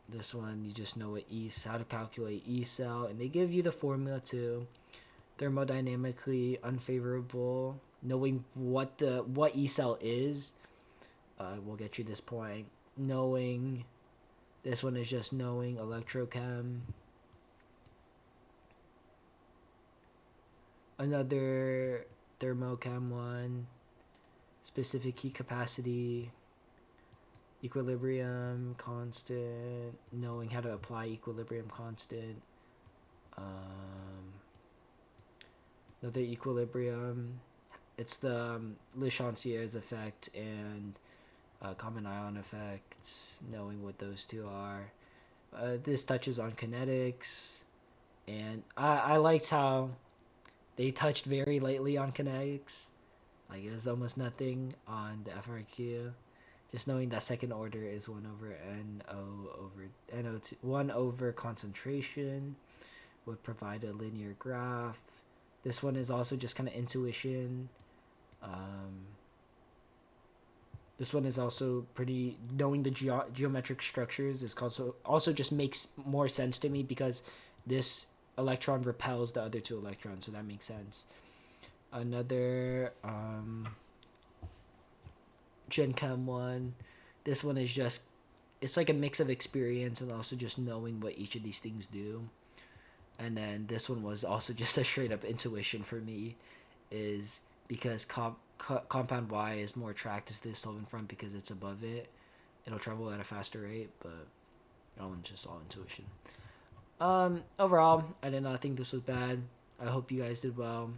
This one, you just know how to calculate E cell, and they give you the formula too. Thermodynamically unfavorable, knowing what E cell is, will get you this point. Knowing, this one is just knowing electrochem. Another thermochem one, specific heat capacity, equilibrium constant, knowing how to apply equilibrium constant. Another equilibrium, it's the Le Chantier's effect and common ion effect, knowing what those two are. This touches on kinetics, and I liked how they touched very lightly on kinetics. Like, it was almost nothing on the FRQ. Just knowing that second order is 1 over NO over NO2, 1 over concentration would provide a linear graph. This one is also just kind of intuition. This one is also pretty, knowing the geometric structures is also just makes more sense to me because this electron repels the other two electrons, so that makes sense. Another Gen Chem one. This one is just, it's like a mix of experience and also just knowing what each of these things do. And then this one was also just a straight up intuition for me, is because compound Y is more attracted to the solvent front because it's above it. It'll travel at a faster rate, but that one's just all intuition. Overall, I did not think this was bad. I hope you guys did well.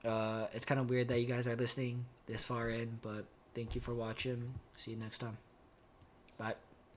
It's kind of weird that you guys are listening this far in, but thank you for watching. See you next time. Bye.